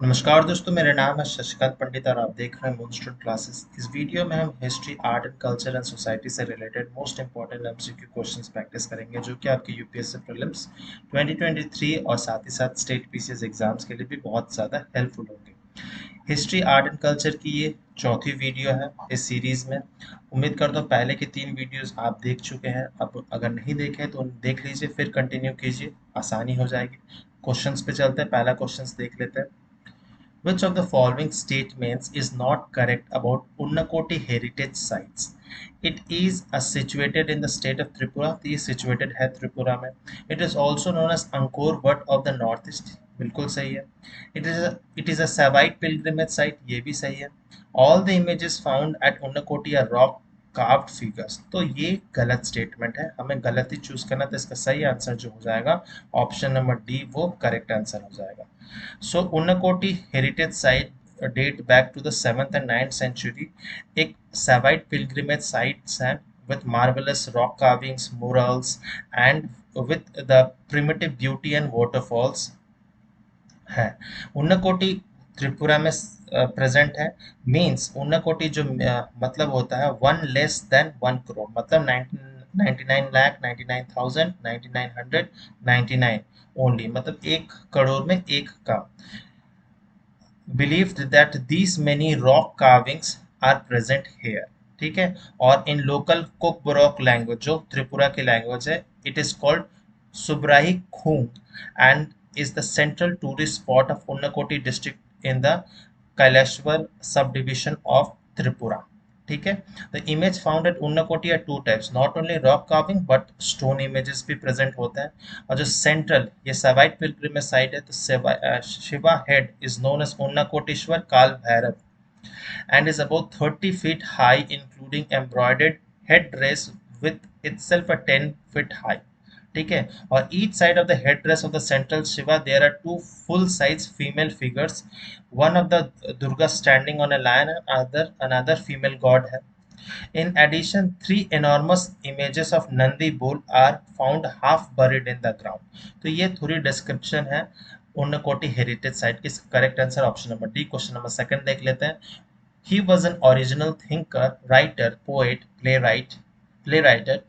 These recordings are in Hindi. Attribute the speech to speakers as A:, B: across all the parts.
A: नमस्कार दोस्तों, मेरा नाम है शशिकांत पंडित और आप देख रहे हैं मून स्टूडेंट क्लासेस। इस वीडियो में हम history, art and culture and society से related most important MCQ questions practice करेंगे, जो कि आपके यूपीएससी प्रीलिम्स 2023 और साथ ही साथ स्टेट पीसीएस एग्जाम्स के लिए भी बहुत ज़्यादा हेल्पफुल होंगे। हिस्ट्री, आर्ट एंड कल्चर की ये चौथी वीडियो है इस सीरीज में। उम्मीद करता हूँ पहले की 3 वीडियोस आप देख चुके हैं। अब अगर नहीं देखे तो देख लीजिए, फिर कंटिन्यू कीजिए, आसानी हो जाएगी। क्वेश्चंस पे चलते हैं। पहला क्वेश्चंस देख लेते हैं। Which of the following statements is not correct about Unnakoti heritage sites? It is situated in the state of Tripura. It is situated है त्रिपुरा में. It is also known as Angkor Wat of the Northeast. बिल्कुल सही है. It is a Savite pilgrimage site. ये भी सही है. All the images found at Unnakoti are rock carved figures. तो ये गलत स्टेटमेंट है. हमें गलत ही चूज करना, तो इसका सही आंसर जो हो जाएगा ऑप्शन नंबर डी वो करेक्ट आंसर हो जाएगा. So Unakoti heritage site date back to the 7th and 9th century. एक Savite pilgrimage sites हैं with marvelous rock carvings, murals and with the primitive beauty and waterfalls है. उन्नकोटी त्रिपुरा में प्रेजेंट है. मीन्स उन्नकोटी जो मतलब होता है 1 less than 1 crore, मतलब 99,99,99,999 ओनली, मतलब 1 करोड़ में एक का. believed that these many rock carvings are present here. ठीक है. और इन लोकल कोकबोरोक लैंग्वेज, जो त्रिपुरा की लैंग्वेज है, इट इज कॉल्ड सुब्राही खूंग and is the central tourist spot of Unnakoti district in the Kailashwar subdivision of Tripura. ठीक है. The image found at Unnakoti are two types, not only rock carving but stone images भी present होते हैं. और जो सेंट्रल ये सवाइट पिलग्रिमेज साइट है, तो Shiva head is known as Unakoteshwar Kaal Bhairav and is about 30 feet high, including embroidered headdress with itself a 10 feet high. ठीक है. और each side of the headdress of the central Shiva there are two full-size female figures, one of the Durga standing on a lion and another female god है. In addition, three enormous images of Nandi bull are found half buried in the ground. तो ये थोड़ी डिस्क्रिप्शन है उन्नकोटी हेरिटेज साइट की. Correct answer option number D. Question number second देख लेते हैं. He was an original thinker, writer, poet, playwright,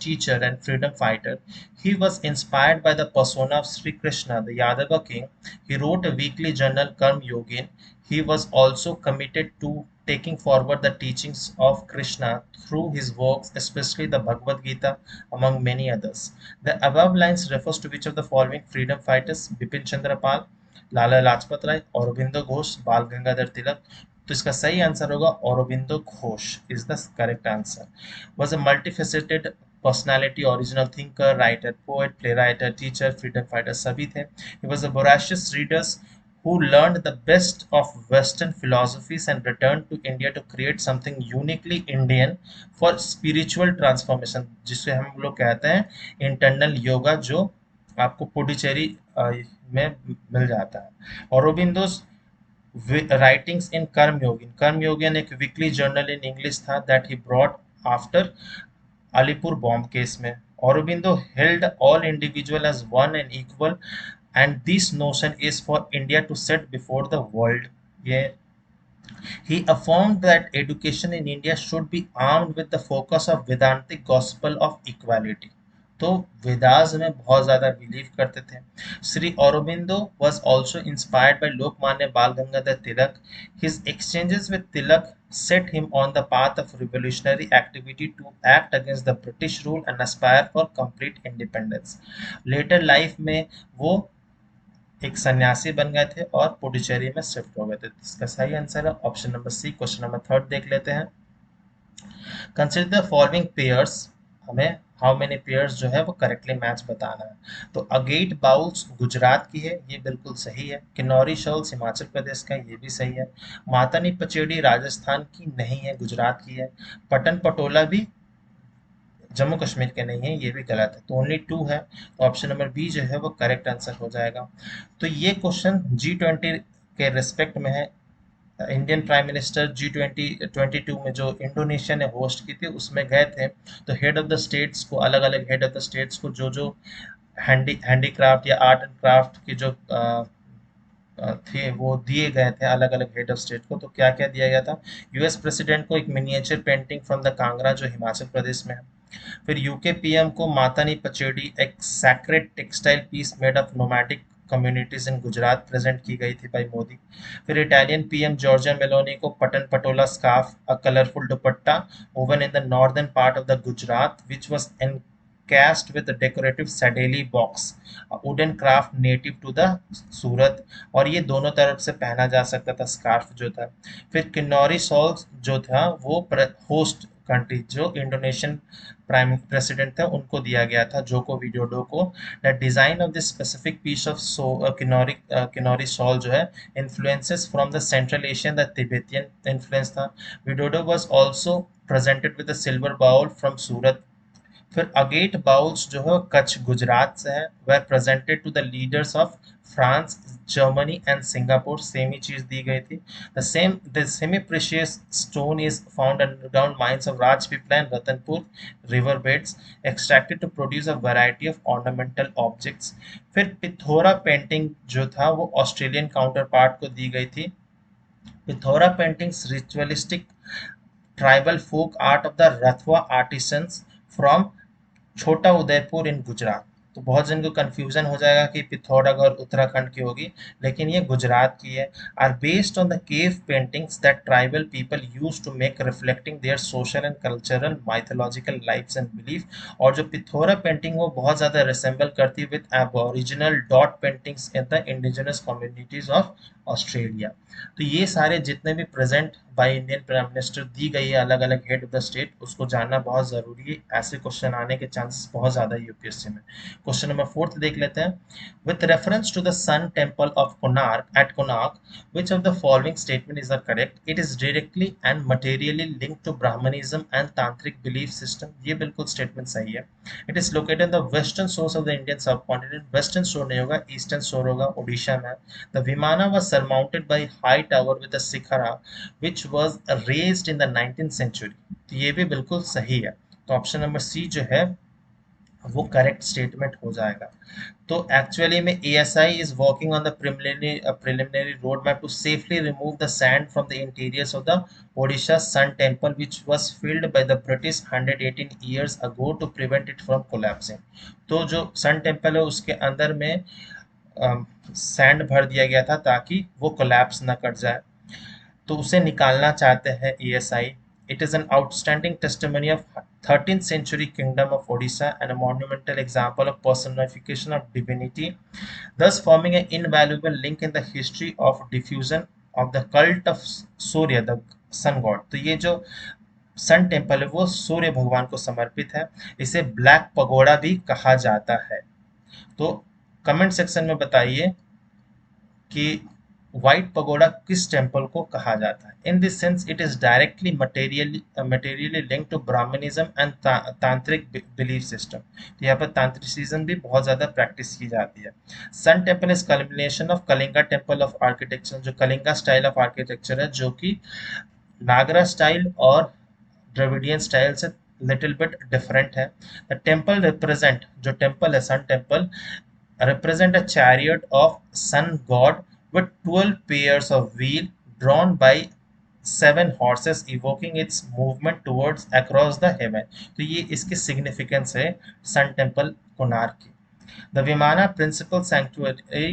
A: teacher, and freedom fighter. He was inspired by the persona of Sri Krishna, the Yadava king. He wrote a weekly journal, Karm Yogin. He was also committed to taking forward the teachings of Krishna through his works, especially the Bhagavad Gita, among many others. The above lines refers to which of the following freedom fighters? Bipin Chandra Pal, Lala Lajpat Rai, Aurobindo Ghosh, बाल गंगाधर तिलक. तो इसका सही आंसर होगा Aurobindo Ghosh is the correct answer. Was a multifaceted personality, original thinker, writer, poet, play writer, teacher, freedom fighter सभी थे. He was a voracious readers who learned the best of Western philosophies and returned to India to create something uniquely Indian for spiritual transformation, जिसे हम लोग कहते हैं इंटरनल योगा, जो आपको पुडुचेरी में मिल जाता है. औरोबिंदोस writings in Karm Yogin एक वीकली जर्नल इन इंग्लिश था that he brought after Alipur bomb case में. Aurobindo held all individual as one and equal, and this notion is for India to set before the world. ये he affirmed that education in India should be armed with the focus of Vedantic gospel of equality. तो वेदास में बहुत ज्यादा बिलीव करते थे. Shri Aurobindo was also inspired by Lokmanya बाल Gangadhar Tilak. His exchanges with Tilak set him on the path of revolutionary activity to act against the British rule and aspire for complete independence. Later life में वो एक सन्यासी बन गए थे और पुडुचेरी में शिफ्ट हो गए थे. इसका सही आंसर है option number C. Question number third देख लेते हैं. Consider the following pairs. हमें हाउ मेनी पेयर्स जो है वो करेक्टली मैच बताना है. तो अगेट बाउल्स गुजरात की है, ये बिल्कुल सही है. किन्नौरी शॉल्स हिमाचल प्रदेश का, ये भी सही है. मातानी पचेड़ी राजस्थान की नहीं है, गुजरात की है. पटन पटोला भी जम्मू कश्मीर के नहीं है, ये भी गलत है. तो ओनली 2 है, तो ऑप्शन नंबर बी जो है वो करेक्ट आंसर हो जाएगा. तो ये क्वेश्चन G20 के रिस्पेक्ट में है. इंडियन प्राइम मिनिस्टर G20 में जो इंडोनेशिया ने होस्ट की थी उसमें गए थे. तो हेड ऑफ द स्टेट्स को, अलग अलग हेड ऑफ द स्टेट्स को जो जो हैंडीक्राफ्ट या आर्ट एंड क्राफ्ट की जो थे वो दिए गए थे अलग अलग हेड ऑफ स्टेट को। तो क्या क्या दिया गया था? यूएस प्रेसिडेंट को एक miniature painting from the Kangra जो हिमाचल प्रदेश में है। फिर यूके पीएम को मातानी पचेडी एक sacred textile piece made of nomadic communities in Gujarat present की गई थी बाई मोदी। फिर इटालियन पीएम जॉर्जिया मेलोनी को Patan Patola scarf a colourful dupatta woven in the northern part of the Gujarat, which was encased with a decorative sadeli box, a wooden craft native to the सूरत। और ये दोनों तरफ से पहना जा सकता था स्कार्फ जो था। फिर किन्नौरी सॉल्स जो था वो होस्ट कंट्री जो इंडोनेशियन प्राइम प्रेसिडेंट थे उनको दिया गया था, जोको विडोडो को। The design of this specific piece of Kinnauri shawl जो है influences from the central Asian the Tibetan influence था। Widodo was also presented with a silver bowl from Surat. फिर अगेट बाउल्स जो है कच्छ गुजरात से है, वह presented to the leaders of France, Germany and Singapore. Same ही चीज दी गई थी। The semi precious stone is found underground mines of Rajpipla and Ratanpur river beds, extracted to produce a variety of ornamental objects. फिर पिथोरा पेंटिंग जो था वो ऑस्ट्रेलियन काउंटर पार्ट को दी गई थी। Pithora paintings ritualistic tribal folk art of the Rathwa artisans from Chhota Udaipur इन गुजरात। तो बहुत जन को कंफ्यूजन हो जाएगा कि पिथौरागढ़ उत्तराखंड की होगी, लेकिन ये गुजरात की है। Are based on the cave paintings that tribal people use to make reflecting their social and cultural mythological lifes and belief. और जो पिथौरा पेंटिंग वो बहुत ज़्यादा रिसेंबल करती है with aboriginal dot paintings in the indigenous communities of Australia. तो ये सारे जितने भी present by Indian prime minister दी गई है अलग अलग हेड ऑफ द स्टेट, उसको जानना बहुत जरूरी है। ऐसे क्वेश्चन आने के चांसेस बहुत ज्यादा है यूपीएससी में। क्वेश्चन नंबर फोर्थ देख लेते हैं। With reference to the sun temple of Konark at Konark, which of the following statement is the correct? It is directly and materially linked to Brahmanism and Tantric belief system। ये बिल्कुल स्टेटमेंट सही है। It is located in the western shores of the Indian subcontinent। Western शोर नहीं होगा, ईस्टर्न शोर होगा, उड़ीसा में। The Vimana was surmounted by high tower with a shikhara which was raised in the 19th century। तो ये भी बिल्कुल सही है। तो ऑप्शन नंबर सी जो है वो करेक्ट स्टेटमेंट हो जाएगा। तो एक्चुअली में ASI is working on the preliminary roadmap to safely remove the sand from the interiors of the Odisha Sun Temple, which was filled by the British 118 years ago to prevent it from collapsing। तो जो सन टेम्पल है उसके अंदर में सैंड भर दिया गया था ताकि वो कोलैप्स ना कर जाए, तो उसे निकालना चाहते हैं ESI. It is an outstanding testimony of 13th century kingdom of Odisha and a monumental example of personification of divinity, thus forming an invaluable link in the history of diffusion of the cult of Surya, the sun god। तो ये जो सन टेम्पल है वो सूर्य भगवान को समर्पित है। इसे ब्लैक पगोड़ा भी कहा जाता है। तो कमेंट सेक्शन में बताइए कि व्हाइट पगोडा किस टेम्पल को कहा जाता है। In this sense it is directly materially link to Brahmanism and tantric belief system. तो यहाँ पर तांत्रिसिज्म भी बहुत ज्यादा प्रैक्टिस की जाती है। Sun temple is culmination of Kalinga temple of architecture, जो कलिंगा स्टाइल ऑफ आर्किटेक्चर है, जो कि नागरा स्टाइल और द्रविडियन स्टाइल से लिटिल बिट डिफरेंट है। द टेम्पल रिप्रेजेंट, जो टेम्पल है sun temple represent a chariot of sun god with 12 pairs of wheels drawn by 7 horses, evoking its movement towards across the heaven। तो ये इसकी सिग्निफिकेंस है सन टेम्पल कोणार्क की। The Vimana principal sanctuary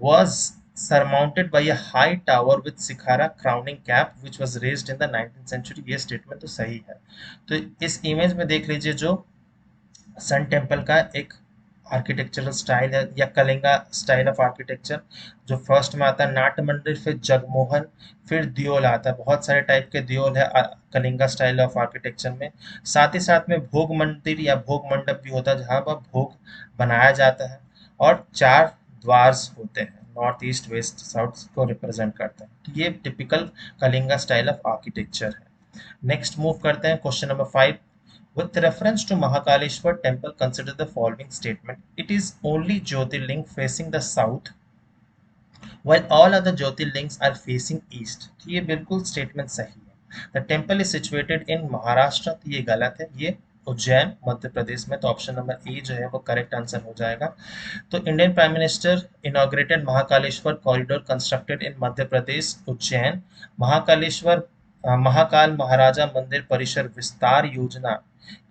A: was surmounted by a high tower with shikhara crowning cap which was raised in the 19th century। ये स्टेटमेंट तो सही है। तो इस इमेज में देख लीजिए जो सन टेम्पल का एक आर्किटेक्चरल स्टाइल है या कलिंगा स्टाइल ऑफ आर्किटेक्चर। जो फर्स्ट में आता है नाट्य मंदिर, फिर जगमोहन, फिर दियोल आता है। बहुत सारे टाइप के दियोल है कलिंगा स्टाइल ऑफ आर्किटेक्चर में। साथ ही साथ में भोग मंदिर या भोग मंडप भी होता है जहाँ पर भोग बनाया जाता है। और 4 द्वार होते हैं, नॉर्थ ईस्ट वेस्ट साउथ को रिप्रेजेंट करते हैं। तो ये typical Kalinga style of architecture है। नेक्स्ट मूव करते हैं question number 5। With reference to Mahakaleshwar temple, consider the following statement. It is only Jyotirling facing the south, while all other Jyotirlings are facing east। तो ये बिल्कुल स्टेटमेंट सही है। The temple is situated in Maharashtra। तो ये गलत है, ये उज्जैन मध्य प्रदेश में, तो ऑप्शन नंबर ए जो है वो करेक्ट आंसर हो जाएगा। तो Indian prime minister inaugurated Mahakaleshwar corridor constructed in Madhya Pradesh Ujjain. Mahakaleshwar Mahakal महाराजा मंदिर परिसर विस्तार योजना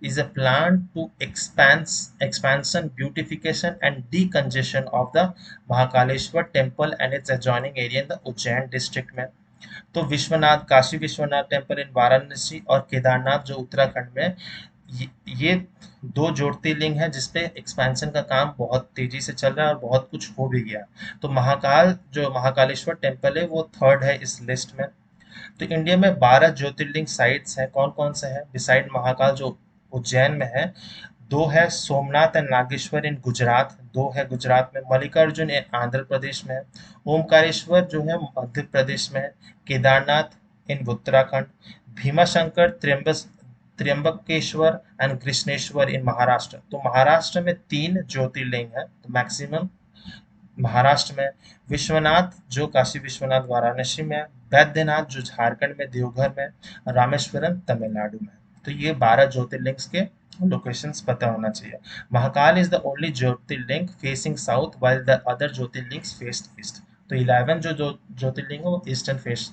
A: is a plan to expansion, beautification and decongestion of the Mahakaleshwar temple and its adjoining area in the Ujjain district में। तो विश्वनाथ, काशी विश्वनाथ टेम्पल इन वाराणसी और केदारनाथ जो उत्तराखंड में, ये दो ज्योतिर्लिंग है जिसपे एक्सपेंशन का काम बहुत तेजी से चल रहा है और बहुत कुछ हो भी गया। तो महाकाल जो महाकालेश्वर टेम्पल है वो थर्ड है इस लिस्ट में। तो इंडिया में 12 ज्योतिर्लिंग साइट्स हैं, कौन कौन से हैं बिसाइड महाकाल जो उज्जैन में है? दो है सोमनाथ एंड नागेश्वर इन गुजरात, दो है गुजरात में, मल्लिकार्जुन आंध्र प्रदेश में है, ओमकारेश्वर जो है मध्य प्रदेश में है, केदारनाथ इन उत्तराखंड, भीमाशंकर त्र्यंबकेश्वर एंड कृष्णेश्वर इन महाराष्ट्र। तो महाराष्ट्र में 3 ज्योतिर्लिंग है, तो मैक्सिमम महाराष्ट्र में। विश्वनाथ जो काशी विश्वनाथ वाराणसी में है, बैद्यनाथ जो झारखंड में देवघर में, रामेश्वरम तमिलनाडु में। तो ये 12 ज्योतिर्लिंग्स के लोकेशंस पता होना चाहिए। Mahakal is the only Jyotirlinga facing south while the other jyotirlingas face east. तो 11 जो ज्योतिर्लिंग है वो ईस्टर्न फेस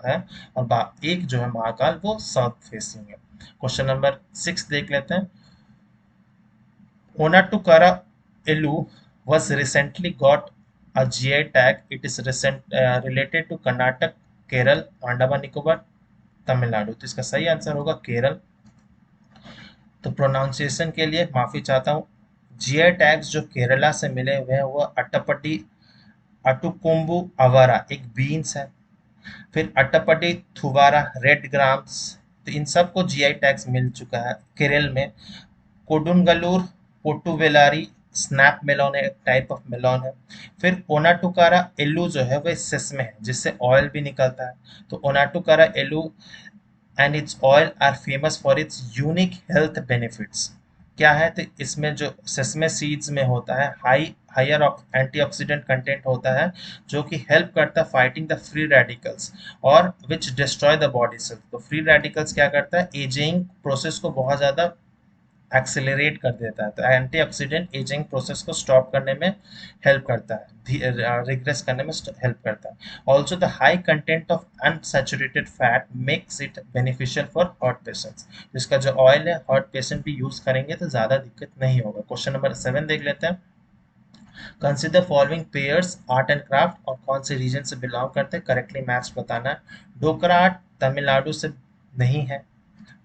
A: है, और एक जो है महाकाल वो साउथ फेसिंग है। क्वेश्चन नंबर 6 देख लेते हैं। Onattukara एलू was recently got a GI tag. It is related to Karnataka, Kerala, Andaman Nicobar, Tamil Nadu. तो इसका सही आंसर होगा केरल। तो प्रोनाउंसिएशन के लिए माफी चाहता हूँ। जीआई टैग्स जो केरला से मिले हुए हैं वो अट्टापडी अटुकोम्बु अवारा एक बीन्स है, फिर अट्टापडी थुवारा रेड ग्राम्स। तो इन सबको जीआई टैग्स मिल चुका है केरल में। कोडुंगलूर पोटुवेलारी स्नैप मेलॉन है, एक टाइप ऑफ मेलॉन है। फिर ओनाटुकारा एल्लू जो है वो सेसमे है जिससे ऑयल भी निकलता है। तो Onattukara Ellu and its oil are famous for its unique health benefits. क्या है? तो इसमें जो सेसमे सीड्स में होता है हायर एंटीऑक्सीडेंट कंटेंट होता है जो कि हेल्प करता है फाइटिंग द फ्री रेडिकल्स और विच डिस्ट्रॉय द बॉडी सेल्स। तो फ्री रेडिकल्स क्या करता है? एजिंग प्रोसेस को बहुत ज़्यादा एक्सेलरेट कर देता है। तो एंटीऑक्सीडेंट एजिंग प्रोसेस को स्टॉप करने में हेल्प करता है, रिग्रेस करने में हेल्प करता है। Also the high content of unsaturated fat makes it beneficial for heart patients. इसका जो ऑयल है हार्ट पेशेंट भी यूज करेंगे तो ज़्यादा दिक्कत नहीं होगा। क्वेश्चन नंबर 7 देख लेते हैं। Consider following pairs art and craft, और कौन से रीजन से बिलोंग करते हैं, करेक्टली मैच बताना है। डोकरा आर्ट तमिलनाडु से नहीं है,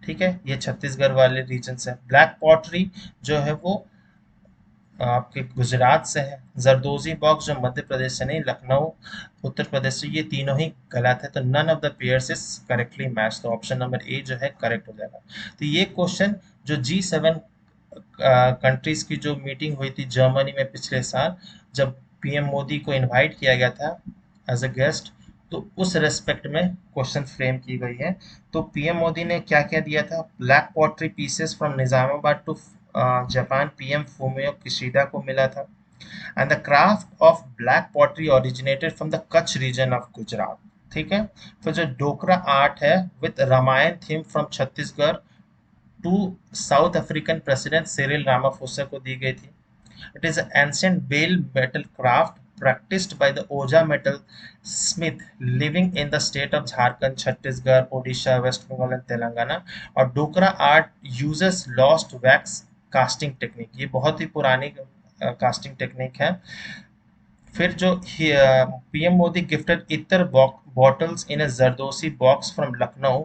A: ठीक है, ये छत्तीसगढ़ वाले रीजन से है। ब्लैक पॉटरी जो है वो आपके गुजरात से है। जरदोजी बॉक्स जो मध्य प्रदेश से नहीं, लखनऊ उत्तर प्रदेश से। ये तीनों ही गलत है, तो none of the pairs is correctly match. तो ऑप्शन नंबर ए जो है करेक्ट हो जाएगा। तो ये क्वेश्चन जो G7 कंट्रीज की जो मीटिंग हुई थी जर्मनी में पिछले साल, जब पीएम मोदी को इनवाइट किया गया था एज अ गेस्ट, तो उस रेस्पेक्ट में क्वेश्चन फ्रेम की गई है। तो पीएम मोदी ने क्या क्या दिया था? Black pottery pieces from Nizamabad to Japan, PM Fumio Kishida को मिला था। And the craft of black pottery originated from the Kutch region of Gujarat, ठीक है। तो जो डोकरा आर्ट है with Ramayana theme from Chhattisgarh to South African president Cyril Ramaphosa को दी गई थी। It is ancient bell metal craft practiced by the Oja metal smith living in the state of Jharkhand, Chhattisgarh, Odisha, West Bengal and Telangana। और डोकरा art uses lost wax casting technique, ये बहुत ही पुरानी कास्टिंग टेक्निक है। फिर जो PM Modi gifted ittar bottles in a zardozi box from Lucknow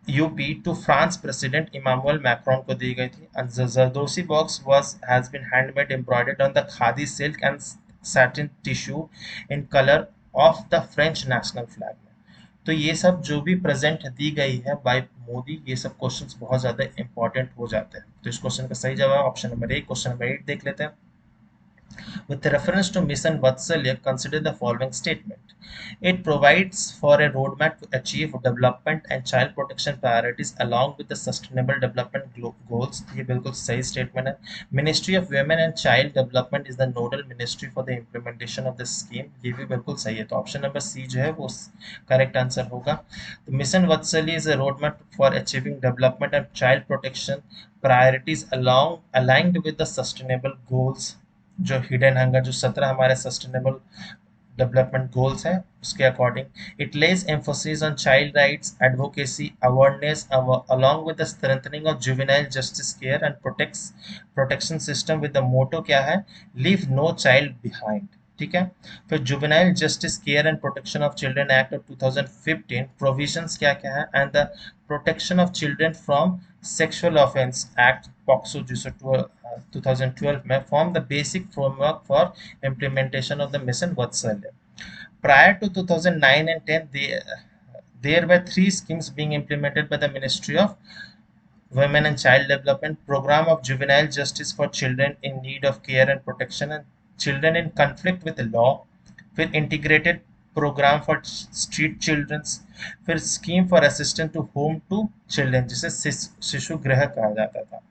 A: UP to France president Emmanuel Macron को दी गई थी। And the Zardozi box has been handmade embroidered on the khadi silk and satin tissue in color of the French national flag में। तो ये सब जो भी प्रेजेंट दी गई है बाय मोदी, ये सब क्वेश्चंस बहुत ज्यादा इंपॉर्टेंट हो जाते हैं। तो इस क्वेश्चन का सही जवाब ऑप्शन नंबर 1। क्वेश्चन नंबर 8 देख लेते हैं। With reference to Mission Vatsalya, consider the following statement. It provides for a roadmap to achieve development and child protection priorities along with the sustainable development goals. ये बिल्कुल सही statement है. Ministry of Women and Child Development is the nodal ministry for the implementation of this scheme. ये भी बिल्कुल सही है. तो ऑप्शन नंबर सी जो है वो करेक्ट आंसर होगा. The Mission Vatsalya is a roadmap for achieving development and child protection priorities along aligned with the sustainable goals. जो हिडन हंगर जो 17 हमारे सस्टेनेबल डेवलपमेंट गोल्स हैं उसके according it Lay's emphasis on child rights advocacy awareness along with the strengthening of juvenile justice care and protection system with the motto क्या है leave no child behind. ठीक है. फिर juvenile justice care and protection of children act of 2015 provisions क्या क्या है and the protection of children from sexual offense act POCSO जिसो 2012 में form the basic framework for implementation of the mission Vatsalya. Prior to 2009 and 10, there were three schemes being implemented by the Ministry of Women and Child Development: Program of Juvenile Justice for Children in Need of Care and Protection and Children in Conflict with the Law, फिर Integrated Program for Street Children, फिर Scheme for Assistance to Home to Children जिसे शिशु गृह कहा जाता था.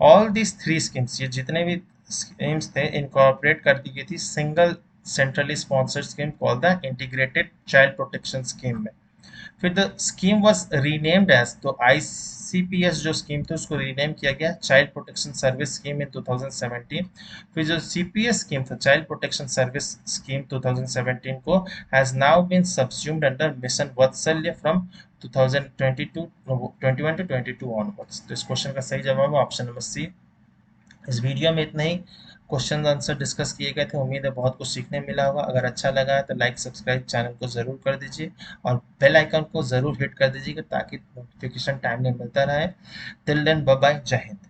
A: All these three schemes, ये जितने भी schemes थे incorporate कर दी गई थी single centrally sponsored scheme called the Integrated Child Protection Scheme में. फिर the scheme was renamed as, तो आईसीपीएस जो स्कीम थी उसको रीनेम किया गया child protection service scheme in 2017. फिर जो सीपीएस स्कीम था चाइल्ड प्रोटेक्शन सर्विस स्कीम 2017 को has now been subsumed under mission Vatsalya from 2022 21 to 22 onwards. तो इस क्वेश्चन का सही जवाब है ऑप्शन नंबर सी. इस वीडियो में इतना ही क्वेश्चन आंसर डिस्कस किए गए थे. उम्मीद है बहुत कुछ सीखने मिला होगा. अगर अच्छा लगा है तो लाइक सब्सक्राइब चैनल को ज़रूर कर दीजिए और बेल आइकन को ज़रूर हिट कर दीजिएगा ताकि नोटिफिकेशन टाइमली मिलता रहे. टिल देन बाय बाय, जय हिंद.